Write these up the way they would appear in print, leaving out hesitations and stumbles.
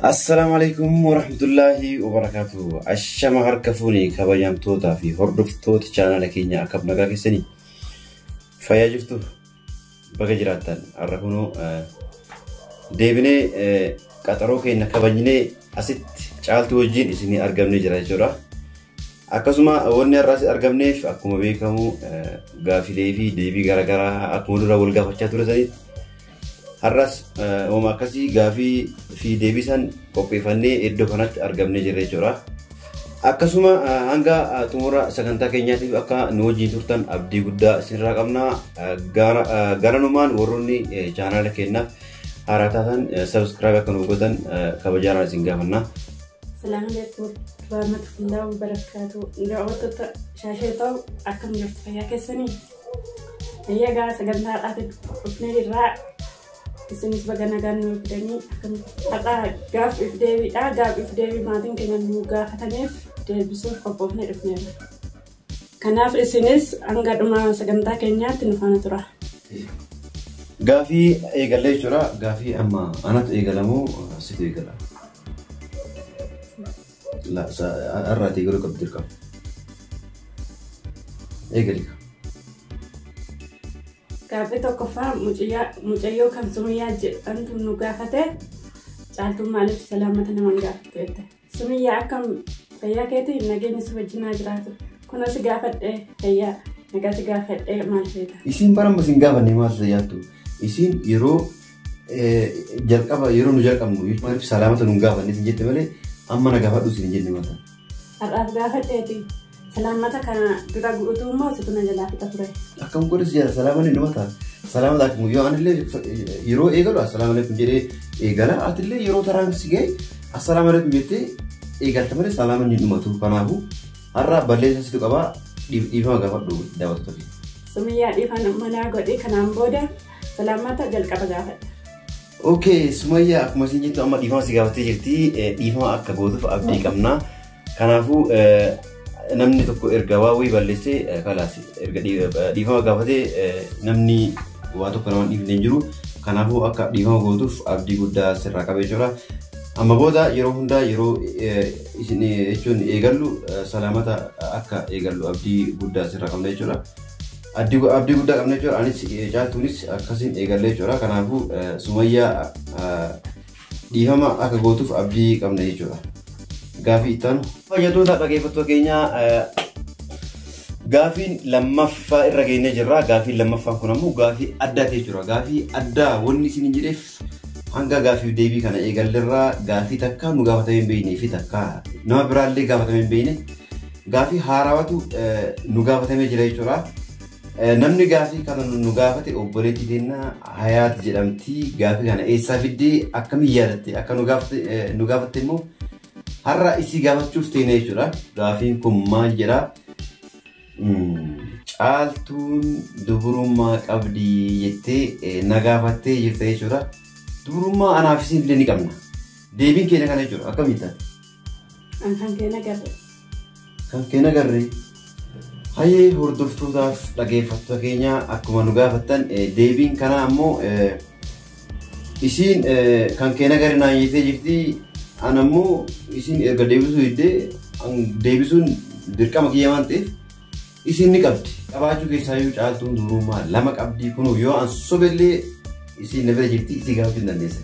Assalamualaikum warahmatullahi wabarakatuh. Ashama harkafuni kabajamtoota fi hordoftoota chaanala keenya akka nagaa keessanii fayyaa jirtu baga jiraattan har'a kunoo deebinee qaxaroo keenya kabajnee asitti caaltuu wajjin isinii argamnee jira jechuudha. Akkasuma wanni har'as argamneef akkuma beekamu gaafilee fi deebii garaagaraa akkuma dura wal gaafachaa turre har'as wama akkasii gaafii fi deebisan qopheeffannee iddoo kanatti argamnee jirra jechuudha. Akkasuma hanga xumura sagantaa keenyaatiif akka nu wajjin turtan abdii guddaa isinirraa qabna. Garanumaan warroonni chaanala keenyaaf haaraa taatan subscribe akka nu godhan kabajaan isin gaafanna. Assalamu alaikum warahmatullahi wabarakatuh. Daawwattoota shaashee akkam jirtu fayyaa keessanii? Ayyagaa sagantaadhaaf dhufnee jirra. Isinis baga nagaan nu fidanii akka gaaf if deebiidha. Gaaf if deebii maatiin keenya nu gaafataniif deebisuuf qophoofnee dhufneerra. Kanaaf isinis hanga dhuma sagantaa keenyaatti nu faana tura. Gaafii eegalee jechuudha. Gaafii amma anatu eegalamoo situ eegala? Arraati eegaluu qabdi dirqama. Eegalika. Gaafii tokkoffaa mucayyoo kan Sumiyyaa jedhamtu nu gaafate caaltuu maaliif salaamata naman gaafatte? Sumiyyaa akkam fayyaa keetii nageenya si wajjinaa jiraatu. Kunis gaafadhee fayyaa nagaa si gaafadhee maal feeta? Isin baramma sin gaafanne maal fayyaattu? Isin yeroo jalqaba yeroo nu jalqabnu maaliif salaamata nu gaafanne sin jette malee amma na gaafadhu sin jenne mata. Har'aaf gaafadheeti. Salamata kana dura guutuu immoo situ na jalaa fixa ture. Akkam godhas jira salaamani numa ta'a. Salaamata akkuma yoo anillee yeroo eegalu assalaamu alaikum jedhee eegala. Atillee yeroo taraan si ga'e assalaamu alaikum jettee eegalta malee salaamani dhumatu. Kanaafuu har'a balleessa situ qabaa dhiifama gaafadhu daawwattoota keenya. Sumiyyaa dhiifama manaa godhee kanaan booda salaamata jalqaba gaafadha. Okay, Sumayyaa akkuma isin jettu amma dhiifama si gaafattee jirti. Dhiifama akka gootuuf abdii qabna. Kanaafuu namni tokko erga waawii balleessee kalaasi erga dhiifama gaafatee namni waa tokko nama dhiifne hin jiru. Kanaafuu akka dhiifama gootuuf abdii guddaa sirraa qabee jira. Amma booda yeroo hundaa yeroo isin jechuun eegallu salaamata akka eegallu abdii guddaa sirraa qabna jechuudha. Abdii guddaa qabna jechuudha. Anis caaltuunis akkasiin eegallee jechuudha. Kanaafuu Sumayyaa dhiifama akka gootuuf abdii qabna jechuudha. Gaafii ittaanu fayyadamtoota dhaggeeffattoota keenya gaafiin lammaffaa irra geenyee jirra. Gaafiin lammaffaan kun ammoo gaafii addaa ta'e jira. Gaafii addaa wanni isin jedheef hanga gaafii deebii kana eegallerraa gaafii takka nu gaafatamee hin beeknee fi takka nama biraallee gaafatamee hin beekne gaafii haarawatu nu gaafatamee jira jechuudha. Namni gaafii kana nu gaafate obboleettii keenya Hayaat jedhamti. Gaafii kana eessaa fiddee akkamiin yaadatte akka nu gaafatte immoo har'a isii gaafachuuf teene jechuudha. Gaafiin kun maal jedha? Caaltuun dubrummaa qabdi jettee na gaafattee jirta jechuudha. Dubrummaa anaaf isin illee ni qabna. Deebiin keenya kana jechuudha. Akkamiin taate? Kan keenya garre. Kan keenya garre. Hayyee hordoftootaaf dhaggeeffattoota keenya akkuma nu gaafattan deebiin kana ammoo isiin kan keenya garre naan jettee jirti. Anammoo isin erga deebisuu hiddee deebisuun dirqama kiyya waan ta'eef isin ni qabdi. Qabaachuu keessaayyuu caaltuun dubrummaa lama qabdi. Kunuu yoo an sobellee isin na bira jirti isii gaafachuu hin dandeessa.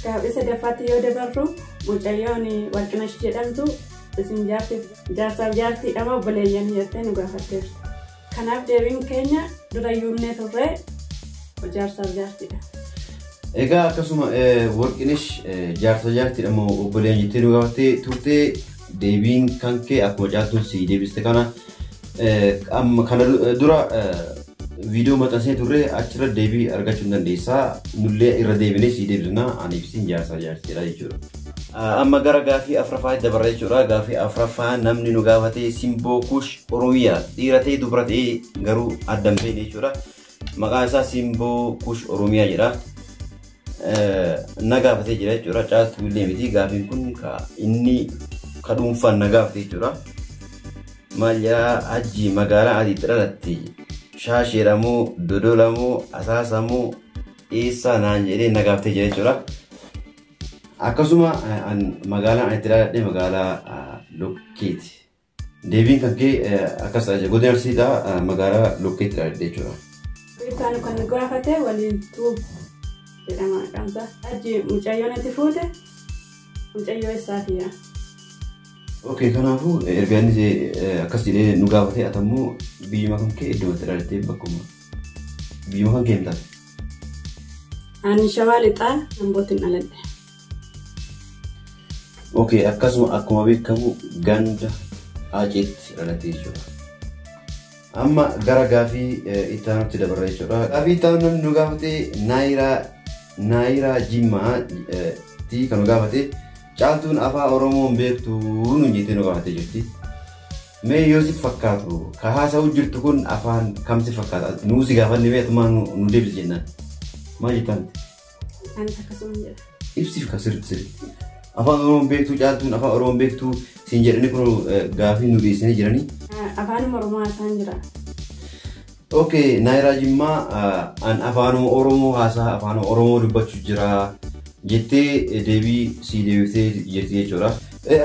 Gaafii sadaffaatti yoo dabarru mucayyoon Warqinash jedhamtu isin jaarsaaf jaartii obboleeyyan jettee nu gaafatteerti. Kanaaf deebiin keenya dura yuunnee turre jaarsaaf jaartiidha. Egaa akkasuma Warqinash jaarsa jaartiidha moo obboleeyyan jettee nu gaafattee turte deebiin kan kee akkuma caaltuun si deebiste kana dura viidiyoo maxxansee turre achirra deebii argachuu hin dandeessaa. Nullee irra deebinee si deebisna aniif isin jaarsa jaartiidha jechuudha. Amma gara gaafii afuraffaatti dabarra jechuudha. Gaafii afuraffaa namni nu gaafate Simboo Kush Oromiyaa dhiira ta'ee dubara ta'ee garuu adda hin beekne jechuudha. Maqaan isaa Simboo Kush Oromiyaa jedha. Na gaafatee jira jechuudha. Caaltuu illee miti gaafiin kun inni ka dhuunfaan na gaafate jechuudha. Maal jedhaa Hajji magaalaa adiitti dhalatte shaasheedhamoo dodolamoo asaasamoo eessaa naan jedhee na gaafatee jira jechuudha. Akkasuma magaalaan itti ilaaladhe magaalaa Lokkeeti. Deebiin kan kee akkas ta'a godina Arsiidhaa magaalaa Lokkeetti ilaaladhe jechuudha. Kan kan gaafate waliin tuub jedhama maqaansaa. Achi mucayyoon itti fuute mucayyoo isaatiidha. Okay, kanaafuu erga inni akkas jedhee nu gaafate atammoo biyyuma kan kee iddootti ilaalte bakkuma biyyuma kan kee hin taate. Ani Shawaa Lixaa Ambootiin dhaladhe. Okay, akkasuma akkuma beekamu ganda Aceetti dhalatee jechuudha. Amma gara gaafii itti aanutti dabarra jechuudha. Gaafii itti aanu namni nu gaafate Naayiraa Jimmaa kan nu gaafate caaltuun afaan Oromoon beektu nu jettee nu gaafate jirti. Mee yoo si fakkaatu ka haasa'u jirtu kun afaan kam si fakkaata? Nuu si gaafanne beektumaa nu deebisi jennaan. Maal jettaan? Anis akkasuma jedha. Ibsiif ka sirriitti. Afaan Oromoon beektu caaltuun afaan Oromoon beektu siin jedhanii kun gaafii nu dhiyeessanii jiranii. Afaan Oromoo haasaan jira. Okay, Naayiraa Jimmaa an afaan Oromoo haasaa afaan Oromoo dubbachuu jira jettee deebii si deebiftee jirti jechuudha.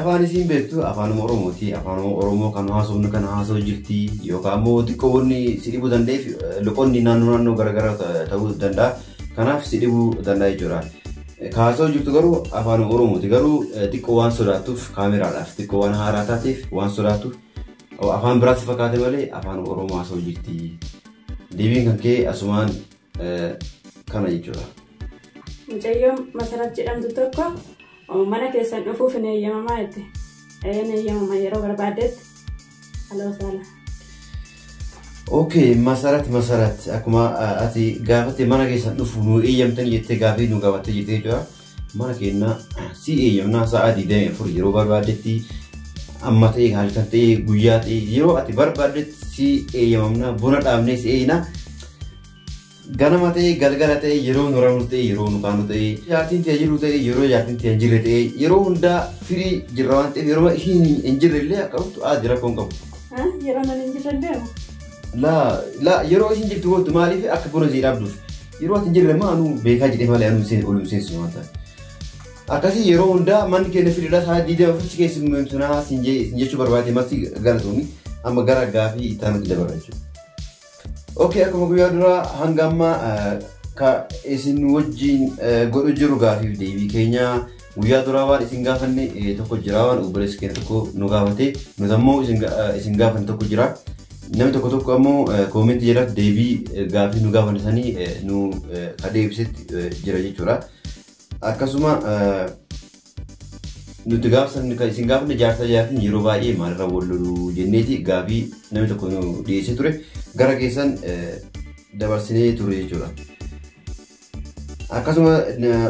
Afaan isiin beektu afaan Oromooti. Afaan Oromoo kan haasofnu kan haasa'u jirti yookaan immoo xiqqoonni si dhibuu danda'eef loqonni naannoo garaagaraa ta'uu danda'a. Kanaaf si dhibuu danda'a jechuudha. Kaasa'u jirtu garuu afaan Oromooti. Garuu xiqqoo waan sodaatuuf kaameraadhaaf xiqqoo waan haaraa taateef waan sodaatuuf afaan biraatti fakkaate malee afaan Oromoo haasa'u jirti. Deebiin kan kee asumaan kana jechuudha. Mucayyoon Masarat jedhamtu tokko mana keessan dhufuuf hin eeyyamamaa jette. Hin eeyyamama yeroo barbaaddetti aloo saala. Okay, Masarat akkuma ati gaafatte mana keessan dhufu nu eeyyamtan jettee gaafii nu gaafatte jettee jechuudha. Mana keenya si eeyyamnaa sa'a 24 yeroo barbaaddetti amma ta'e halkan ta'e guyyaa ta'e yeroo ati barbaaddetti si eeyyamamna buna dhaabnee si eeyyina. Ganama ta'e galgala ta'e yeroo nu rafnu ta'e yeroo nu kaanu ta'e jaartiin ta'e jiru ta'e yeroo jaartiin ta'e hin jirre ta'e yeroo hundaa firii jirra waan ta'eef yeroo hin jirre illee akka hubtu jira koon qabu. Yeroo nan hin jirre illee La yeroo isin jirtu gootu maaliif akka buna si dhaabduuf yeroo ati hin jirre maa anu beekaa jedhee malee anu olu seensu waan ta'e. Akkasii yeroo hundaa manni keenya firiidha sa'a 24 keessummeessuna sin jechuu barbaade masti galatoomii amma gara gaafii itti aanutti dabarra jechuudha. Okay, akkuma guyyaa dura hanga ammaa ka isin wajjin godhu jiru gaafiif deebii keenya guyyaa dura waan isin gaafanne tokko jira waan obboleessi keenya tokko nu gaafate nuti ammoo isin gaafanne tokko jira. Namni tokko ammoo koomentii jalatti deebii gaafii nu gaafanne sanii nu ka deebisetti jira jechuudha. Akkasuma nuti gaafsan kan isin gaafanne jaarsa jaartiin yeroo baay'ee maalirra wal lolu jenneeti gaafii namni tokko nu dhiyeessee ture gara keessan dabarsinee ture jechuudha. Akkasuma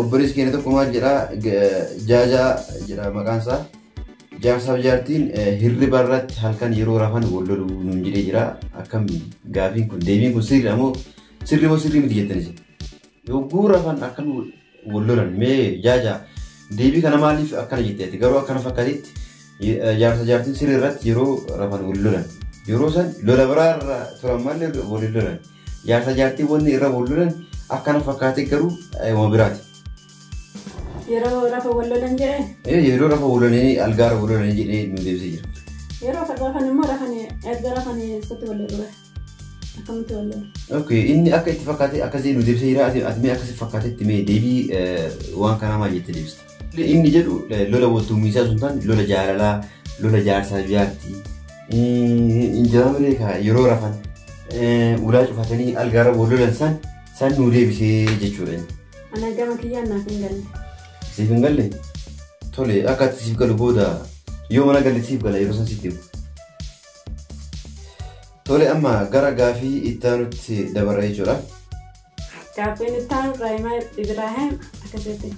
obboleessi keenya tokko maal jedha jaajaa jedha maqaan isaa jaarsaaf jaartiin hirriba irratti halkan yeroo rafan wal lolu nuun jedhee jira. Akkam gaafiin kun deebiin kun sirri ammoo sirri moo sirrii miti jettanis yogguu rafan akkan wal lolan mee jaajaa deebii kana maaliif akkana jetteeti garuu akkana fakkaatetti jaarsa jaartiin sirri irratti yeroo rafan wal lolan yeroo san lola biraa irra turan malee wal lolan jaarsa jaartiin wanni irra wal lolan akkana fakkaate garuu waan biraati. Yeroo rafa wal lolan jedhee? Yeroo rafa wal lolanii algaara wal lolanii jedhee nu deebisee jira. Yeroo rafan immoo erga rafan eessatti wal lolu akkamitti wal lolu? Okay, inni akka itti fakkaate akkasii nu deebisee jira ati mee akkasii fakkaatetti mee deebii waan kanaa maal jettee deebista? Inni jedhu lola waltummiisaa sun taane lola jaalalaa lola jaarsaa jaartii injira malee yeroo rafan ulaa cufatanii algaara wal lolan san nu deebisee jechuudha. Ana gama kiyyaan naaf hin galle. Siif hin galle? Tole akka ati siif galu booda yoo mana galle siif gala yeroo san sitti himu. Tole amma gara gaafii itti aanutti dabarra jechuudha. Gaafiin itti aanu Ibrahim akkasitti.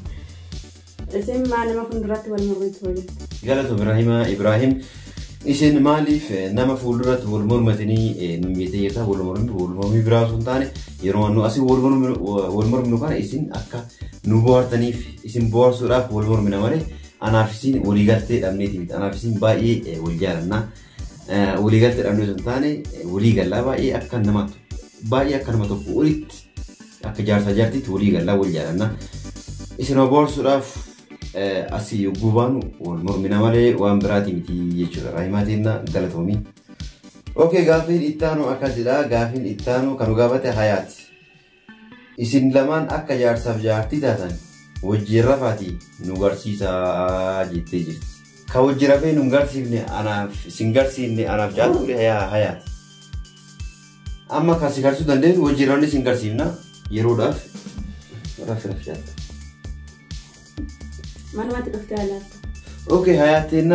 Isin maal nama fuulduratti wal mormitu walitti? Galatoom Ibrahim isin maaliif nama fuulduratti wal mormatanii nu jettee jirta wal mormii biraa osoo hin taane yeroo nu asii wal morminu kana isin akka nu bohaartaniif isin bohaarsuudhaaf wal mormina malee anaaf isin walii galtee dhabneeti miti. Anaaf isin baay'ee wal jaalannaa walii galtee dhabnee osoo hin taane walii gallaa baay'ee akka nama tokko walitti akka jaarsaa jaartiitti walii gallaa wal jaalannaa isin bohaarsuudhaaf asii gubaan wal mormina malee waan biraati miti jechuudha. Raahimaatiin galatoomii. Okay, gaafiin ittaanu akkasidha. Gaafiin ittaanu kan gaafate Hayaati. Isin lamaan akka jaarsaaf jaartii taatan wajjin rafaati nu garsiisaa jettee jirti. Ka wajjin rafee nu garsiifne anaaf sin garsiifne anaaf jaartuu Hayaati. Amma kan si garsuu dandeenyu wajjin rafne sin garsiifna yeroodhaaf rafee jaarta. Manumatti dhuftee alaabta. Okay, Hayaatiin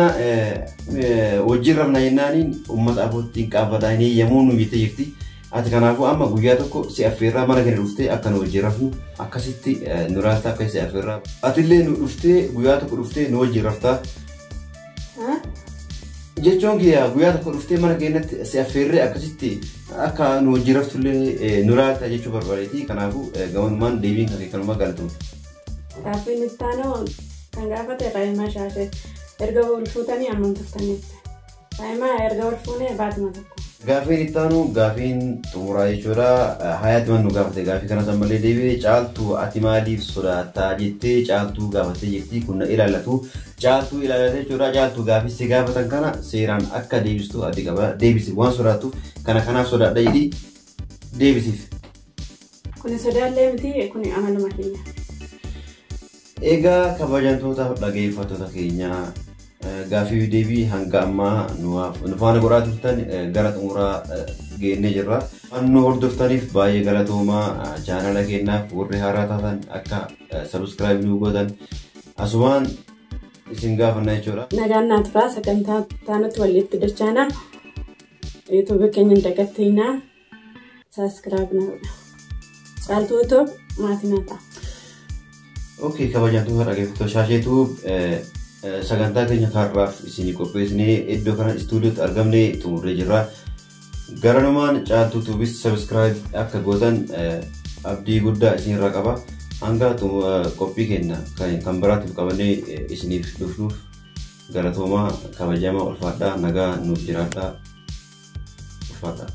wajjin rafna jennaaniin uummata abbootiin qabatanii yemmuu nu jettee jirti. Ati kanaafuu amma guyyaa tokko si affeerraa mana keenya dhuftee akka nu wajjin rafnu akkasitti nu raaftaa akka si affeerraa. Atillee nu dhuftee guyyaa tokko dhuftee nu wajjin raftaa. Jechuun guyyaa tokko dhuftee mana keenyatti si affeerree akkasitti akka nu wajjin raftullee nu raaftaa jechuu barbaadeeti. Kanaafuu gamanumaan deebiin kan kanuma galtuun. Gaafiin ittaanoo kan gaafate Raahimaa Shaashee erga wal fuutanii ammam turtanitti. Raahimaa erga wal fuunee baatuma tokko. Gaafiin ittaanu gaafiin xumuraa jechuudha. Hayaati man nu gaafate gaafii kanas ammallee deebi'ee caaltuu ati maaliif sodaattaa jettee caaltuu gaafattee jirti. Kun ilaallatu caaltuu ilaallatee jechuudha. Caaltuu gaafii si gaafatan kana seeraan akka deebistu ati qaba. Deebisi waan sodaattu kana kanaaf sodaadha jedhi deebisiif. Kuni sodaallee miti kuni amaluma keenya. Egaa kabajamtoota dhaggeeffattoota keenya gaafii deebii hanga ammaa nu faana godhaa turtan gara xumuraa geennee jirra. Nu hordoftaniif baay'ee galatoomaa. Chaanala keenyaaf warri haaraa taatan akka subscribe nu godhan asumaan isin gaafanna jechuudha. Nagaan naa turaa sagantaa taanutti walitti dachaana. YouTube keenya dagatteena subscribe na godha. Caaltuu otoo maatii naa ta'a. Okay, kabajamtoota dhaggeeffattoota Shaasheetu sagantaa keenya har'aaf isinii qopheessinee iddoo kana istuudiyootti argamnee xumurree jirra. Garanumaan caaltuutuufis subscribe akka gootan abdii guddaa isinirraa qaba. Hanga qophii keenya kan biraatiif qabannee isiniif dhufnuuf galatoomaa kabajamaa ulfaadhaa nagaa nuuf jiraadhaa ulfaadhaa.